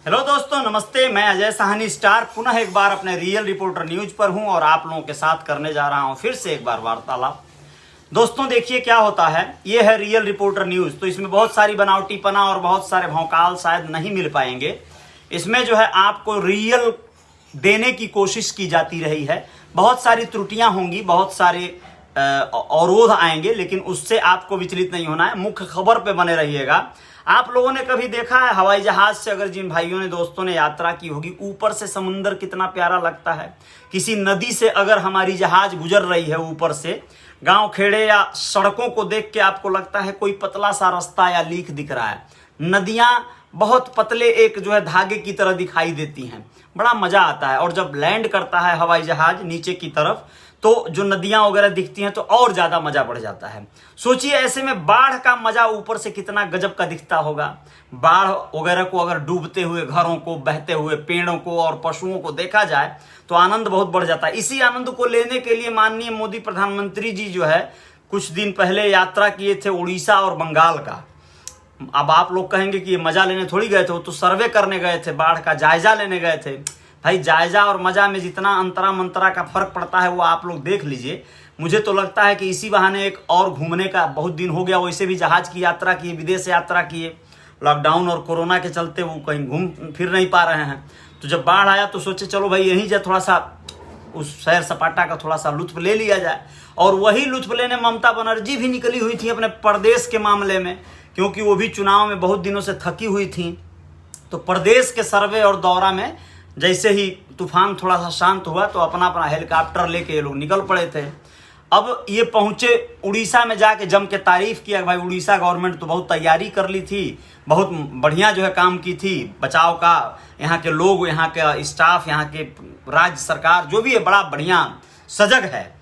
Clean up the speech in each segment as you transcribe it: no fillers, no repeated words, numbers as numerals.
Hello दोस्तों, नमस्ते। मैं अजय साहनी स्टार पुनः एक बार अपने रियल रिपोर्टर न्यूज पर हूं और आप लोगों के साथ करने जा रहा हूं फिर से एक बार वार्तालाप। दोस्तों देखिए क्या होता है, ये है रियल रिपोर्टर न्यूज। तो इसमें बहुत सारी बनावटीपना और बहुत सारे भौकाल शायद नहीं मिल पाएंगे। इसमें जो है आपको रियल देने की कोशिश की जाती रही है। बहुत सारी त्रुटियां होंगी, बहुत सारे अवरोध आएंगे, लेकिन उससे आपको विचलित नहीं होना है। मुख्य खबर पे बने रहिएगा। आप लोगों ने कभी देखा है हवाई जहाज से अगर जिन भाइयों ने दोस्तों ने यात्रा की होगी, ऊपर से समुंदर कितना प्यारा लगता है। किसी नदी से अगर हमारी जहाज गुजर रही है ऊपर से, गांव खेड़े या सड़कों को देख के आपको लगता है कोई पतला सा रास्ता या लीक दिख रहा है। नदियां बहुत पतले एक जो है धागे की तरह दिखाई देती हैं, बड़ा मजा आता है। और जब लैंड करता है हवाई जहाज नीचे की तरफ, तो जो नदियां वगैरह दिखती हैं तो और ज्यादा मजा बढ़ जाता है। सोचिए ऐसे में बाढ़ का मजा ऊपर से कितना गजब का दिखता होगा। बाढ़ वगैरह को अगर डूबते हुए घरों को, बहते हुए पेड़ों को और पशुओं को देखा जाए तो आनंद बहुत बढ़ जाता है। इसी आनंद को लेने के लिए माननीय मोदी प्रधानमंत्री जी जो है कुछ दिन पहले यात्रा किए थे उड़ीसा और बंगाल का। अब आप लोग कहेंगे कि ये मजा लेने थोड़ी गए थे, वो तो सर्वे करने गए थे, बाढ़ का जायजा लेने गए थे। भाई जायजा और मजा में जितना अंतरा मंतरा का फर्क पड़ता है वो आप लोग देख लीजिए। मुझे तो लगता है कि इसी बहाने एक और घूमने का बहुत दिन हो गया। वैसे भी जहाज की यात्रा किए, विदेश यात्रा किए, लॉकडाउन और कोरोना के चलते वो कहीं घूम फिर नहीं पा रहे हैं। तो जब बाढ़ आया तो सोचे चलो भाई यहीं जा थोड़ा सा उस सैर सपाटा का थोड़ा सा लुत्फ ले लिया जाए। और वही लुत्फ लेने ममता बनर्जी भी निकली हुई थी अपने प्रदेश के मामले में, क्योंकि वो भी चुनाव में बहुत दिनों से थकी हुई थी। तो प्रदेश के सर्वे और दौरा में जैसे ही तूफान थोड़ा सा शांत हुआ तो अपना अपना हेलीकॉप्टर लेके ये लोग निकल पड़े थे। अब ये पहुंचे उड़ीसा में, जाके जम के तारीफ किया भाई उड़ीसा गवर्नमेंट तो बहुत तैयारी कर ली थी, बहुत बढ़िया जो है काम की थी बचाव का। यहाँ के लोग, यहाँ के स्टाफ, यहाँ के राज्य सरकार जो भी है बड़ा बढ़िया सजग है।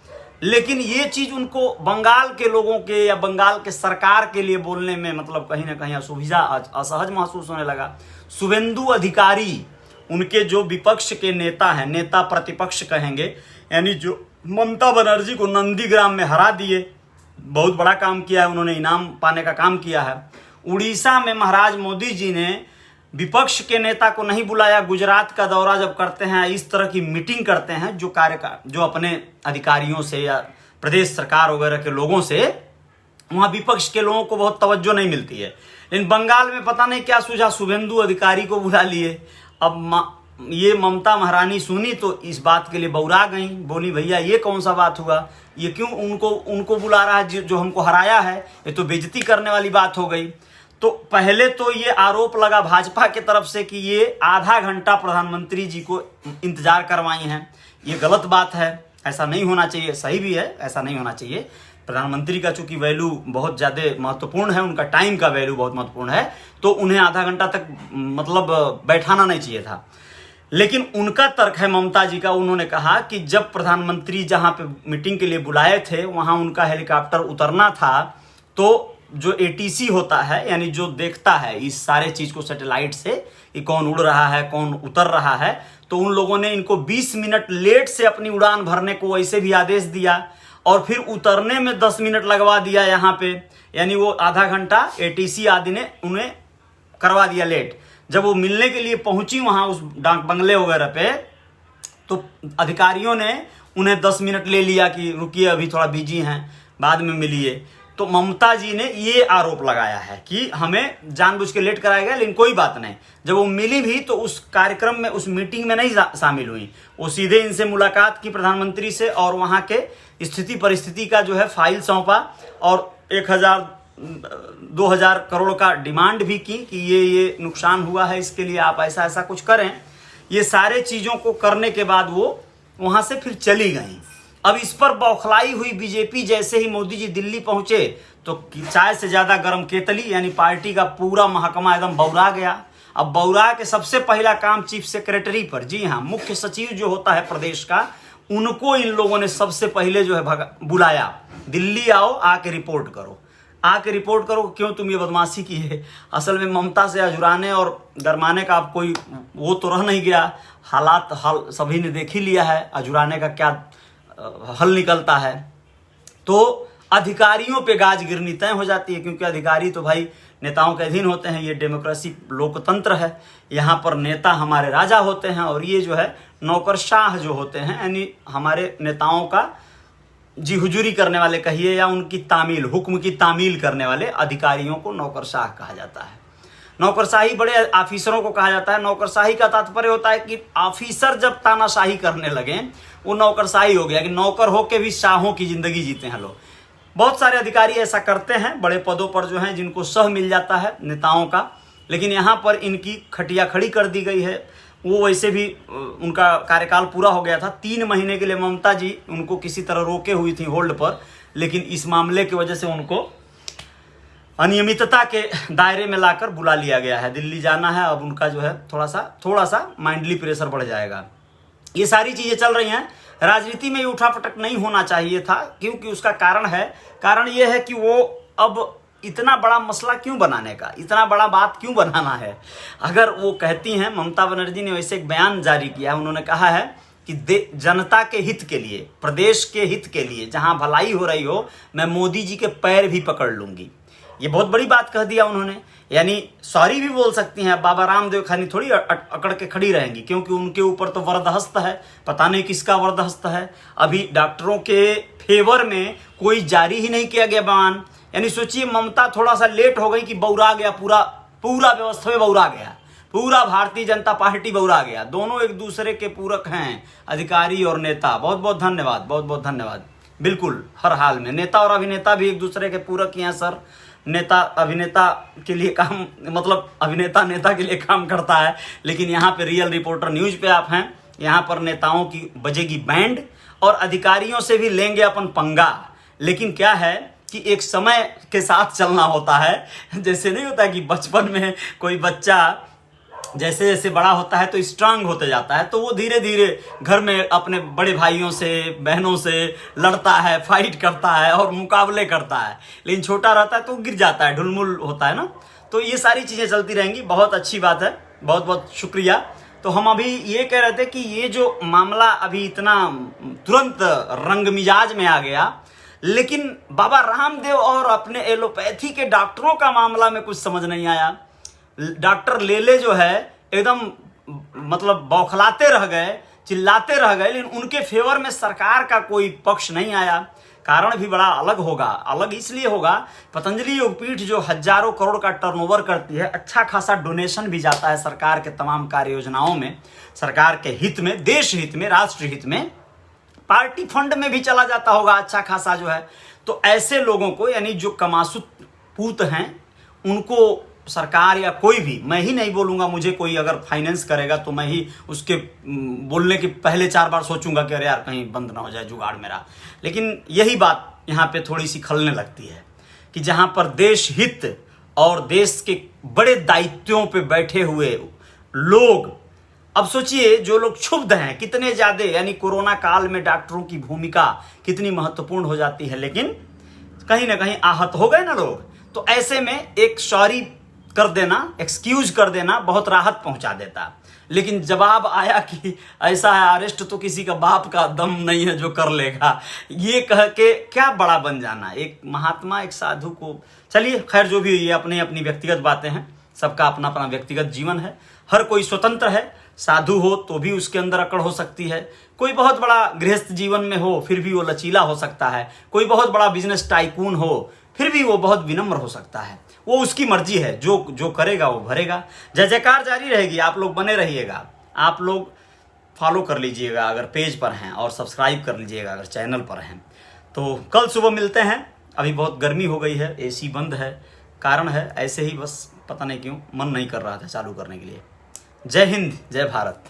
लेकिन ये चीज उनको बंगाल के लोगों के या बंगाल के सरकार के लिए बोलने में मतलब कहीं ना कहीं असुविधा, असहज महसूस होने लगा। शुभेंदु अधिकारी उनके जो विपक्ष के नेता हैं, नेता प्रतिपक्ष कहेंगे, यानी जो ममता बनर्जी को नंदीग्राम में हरा दिए, बहुत बड़ा काम किया है उन्होंने, इनाम पाने का काम किया है। उड़ीसा में महाराज मोदी जी ने विपक्ष के नेता को नहीं बुलाया। गुजरात का दौरा जब करते हैं, इस तरह की मीटिंग करते हैं जो अपने अधिकारियों से या प्रदेश सरकार वगैरह के लोगों से, वहां विपक्ष के लोगों को बहुत तवज्जो नहीं मिलती है। लेकिन बंगाल में पता नहीं क्या सूझा, शुभेंदु अधिकारी को बुला लिए। अब ये ममता महारानी सुनी तो इस बात के लिए बौरा गई, बोली भैया ये कौन सा बात हुआ, ये क्यों उनको बुला रहा है जो हमको हराया है, ये तो बेइज्जती करने वाली बात हो गई। तो पहले तो ये आरोप लगा भाजपा की तरफ से कि ये आधा घंटा प्रधानमंत्री जी को इंतजार करवाई हैं। ये गलत बात है, ऐसा नहीं होना चाहिए। सही भी है, ऐसा नहीं होना चाहिए। प्रधानमंत्री का चूंकि वैल्यू बहुत ज़्यादा महत्वपूर्ण है, उनका टाइम का वैल्यू बहुत महत्वपूर्ण है, तो उन्हें आधा घंटा तक मतलब बैठाना नहीं चाहिए था। लेकिन उनका तर्क है ममता जी का, उन्होंने कहा कि जब प्रधानमंत्री जहां पे मीटिंग के लिए बुलाए थे वहां उनका हेलीकॉप्टर उतरना था, तो जो एटीसी होता है यानी जो देखता है इस सारे चीज को सैटेलाइट से कि कौन उड़ रहा है कौन उतर रहा है, तो उन लोगों ने इनको 20 मिनट लेट से अपनी उड़ान भरने को वैसे भी आदेश दिया और फिर उतरने में 10 मिनट लगवा दिया यहाँ पे, यानी वो आधा घंटा एटीसी आदि ने उन्हें करवा दिया लेट। जब वो मिलने के लिए पहुंची वहां उस डाक बंगले वगैरह पे, तो अधिकारियों ने उन्हें 10 मिनट ले लिया कि रुकिए अभी थोड़ा बिजी हैं, बाद में मिलिए। तो ममता जी ने ये आरोप लगाया है कि हमें जानबूझ के लेट कराया गया, लेकिन कोई बात नहीं। जब वो मिली भी तो उस कार्यक्रम में, उस मीटिंग में नहीं शामिल हुई। वो सीधे इनसे मुलाकात की प्रधानमंत्री से और वहां के स्थिति परिस्थिति का जो है फाइल सौंपा और 1000-2000 करोड़ का डिमांड भी की कि ये नुकसान हुआ है, इसके लिए आप ऐसा ऐसा कुछ करें। ये सारे चीजों को करने के बाद वो वहां से फिर चली गई। अब इस पर बौखलाई हुई बीजेपी। जैसे ही मोदी जी दिल्ली पहुंचे तो चाय से ज्यादा गर्म केतली, यानी पार्टी का पूरा महकमा एकदम बौरा गया। अब बौरा के सबसे पहला काम चीफ सेक्रेटरी पर, जी हाँ, मुख्य सचिव जो होता है प्रदेश का, उनको इन लोगों ने सबसे पहले जो है बुलाया, दिल्ली आओ, आके रिपोर्ट करो, आके रिपोर्ट करो क्यों तुम ये बदमाशी की है। असल में ममता से अजुराने और गरमाने का अब कोई वो तो रह नहीं गया। हालात सभी ने देख ही लिया है, अजुराने का क्या हल निकलता है। तो अधिकारियों पे गाज गिरनी तय हो जाती है, क्योंकि अधिकारी तो भाई नेताओं के अधीन होते हैं। ये डेमोक्रेसी लोकतंत्र है, यहाँ पर नेता हमारे राजा होते हैं और ये जो है नौकरशाह जो होते हैं, यानी हमारे नेताओं का जी हुजूरी करने वाले कहिए या उनकी तामील, हुक्म की तामील करने वाले अधिकारियों को नौकरशाह कहा जाता है। नौकरशाही बड़े ऑफिसरों को कहा जाता है। नौकरशाही का तात्पर्य होता है कि ऑफिसर जब तानाशाही करने लगे वो नौकरशाही हो गया, कि नौकर होके भी शाहों की जिंदगी जीते हैं लोग। बहुत सारे अधिकारी ऐसा करते हैं बड़े पदों पर जो हैं, जिनको सह मिल जाता है नेताओं का, लेकिन यहाँ पर इनकी खटिया खड़ी कर दी गई है। वो वैसे भी उनका कार्यकाल पूरा हो गया था। 3 महीने के लिए ममता जी उनको किसी तरह रोके हुई थी होल्ड पर, लेकिन इस मामले की वजह से उनको अनियमितता के दायरे में लाकर बुला लिया गया है। दिल्ली जाना है, अब उनका जो है थोड़ा सा माइंडली प्रेशर बढ़ जाएगा। ये सारी चीजें चल रही हैं। राजनीति में ये उठापटक नहीं होना चाहिए था, क्योंकि उसका कारण ये है कि वो अब इतना बड़ा मसला क्यों बनाने का, इतना बड़ा बात क्यों बनाना है। अगर वो कहती हैं, ममता बनर्जी ने वैसे एक बयान जारी किया है, उन्होंने कहा है कि जनता के हित के लिए, प्रदेश के हित के लिए जहां भलाई हो रही हो, मैं मोदी जी के पैर भी पकड़ लूंगी। ये बहुत बड़ी बात कह दिया उन्होंने, यानी सॉरी भी बोल सकती हैं। बाबा रामदेव खानी थोड़ी अकड़ के खड़ी रहेंगी, क्योंकि उनके ऊपर तो वरदहस्त है, पता नहीं किसका वरदहस्त है। अभी डॉक्टरों के फेवर में कोई जारी ही नहीं किया गया बयान। यानी सोचिए, ममता थोड़ा सा लेट हो गई कि बौरा गया, पूरा व्यवस्था में बौरा गया, पूरा भारतीय जनता पार्टी बौरा गया। दोनों एक दूसरे के पूरक हैं, अधिकारी और नेता। बहुत बहुत धन्यवाद, बहुत बहुत धन्यवाद। बिल्कुल, हर हाल में नेता और अभिनेता भी एक दूसरे के पूरक ही हैं सर। नेता अभिनेता के लिए काम, मतलब अभिनेता नेता के लिए काम करता है, लेकिन यहाँ पे रियल रिपोर्टर न्यूज पे आप हैं। यहाँ पर नेताओं की बजेगी बैंड और अधिकारियों से भी लेंगे अपन पंगा। लेकिन क्या है कि एक समय के साथ चलना होता है। जैसे नहीं होता कि बचपन में कोई बच्चा जैसे जैसे बड़ा होता है तो स्ट्रांग होते जाता है, तो वो धीरे धीरे घर में अपने बड़े भाइयों से, बहनों से लड़ता है, फाइट करता है और मुकाबले करता है। लेकिन छोटा रहता है तो गिर जाता है, ढुलमुल होता है ना। तो ये सारी चीज़ें चलती रहेंगी। बहुत अच्छी बात है, बहुत बहुत शुक्रिया। तो हम अभी ये कह रहे थे कि ये जो मामला अभी इतना तुरंत रंग मिजाज में आ गया, लेकिन बाबा रामदेव और अपने एलोपैथी के डॉक्टरों का मामला में कुछ समझ नहीं आया। डॉक्टर लेले जो है एकदम मतलब बौखलाते रह गए, चिल्लाते रह गए, लेकिन उनके फेवर में सरकार का कोई पक्ष नहीं आया। कारण भी बड़ा अलग होगा। अलग इसलिए होगा, पतंजलि योगपीठ जो हजारों करोड़ का टर्नओवर करती है, अच्छा खासा डोनेशन भी जाता है सरकार के तमाम कार्य योजनाओं में, सरकार के हित में, देश हित में, राष्ट्र हित में, पार्टी फंड में भी चला जाता होगा अच्छा खासा जो है। तो ऐसे लोगों को, यानी जो कमासु पूत हैं, उनको सरकार या कोई भी, मैं ही नहीं बोलूंगा, मुझे कोई अगर फाइनेंस करेगा तो मैं ही उसके बोलने के पहले 4 बार सोचूंगा कि अरे यार कहीं बंद ना हो जाए जुगाड़ मेरा। लेकिन यही बात यहाँ पे थोड़ी सी खलने लगती है कि जहाँ पर देश हित और देश के बड़े दायित्वों पे बैठे हुए लोग, अब सोचिए जो लोग क्षुब्ध हैं कितने ज्यादा, यानी कोरोना काल में डॉक्टरों की भूमिका कितनी महत्वपूर्ण हो जाती है, लेकिन कहीं ना कहीं आहत हो गए ना लोग। तो ऐसे में एक सॉरी कर देना, एक्सक्यूज कर देना बहुत राहत पहुंचा देता। लेकिन जवाब आया कि ऐसा है, अरेस्ट तो किसी का बाप का दम नहीं है जो कर लेगा, ये कह के क्या बड़ा बन जाना एक महात्मा, एक साधु को। चलिए खैर, जो भी, ये अपनी अपनी व्यक्तिगत बातें हैं, सबका अपना अपना व्यक्तिगत जीवन है, हर कोई स्वतंत्र है। साधु हो तो भी उसके अंदर अकड़ हो सकती है, कोई बहुत बड़ा गृहस्थ जीवन में हो फिर भी वो लचीला हो सकता है, कोई बहुत बड़ा बिजनेस टाइकून हो फिर भी वो बहुत विनम्र हो सकता है। वो उसकी मर्जी है, जो करेगा वो भरेगा। जय जयकार जारी रहेगी। आप लोग बने रहिएगा, आप लोग फॉलो कर लीजिएगा अगर पेज पर हैं, और सब्सक्राइब कर लीजिएगा अगर चैनल पर हैं। तो कल सुबह मिलते हैं। अभी बहुत गर्मी हो गई है, एसी बंद है, कारण है ऐसे ही, बस पता नहीं क्यों मन नहीं कर रहा था चालू करने के लिए। जय हिंद, जय भारत।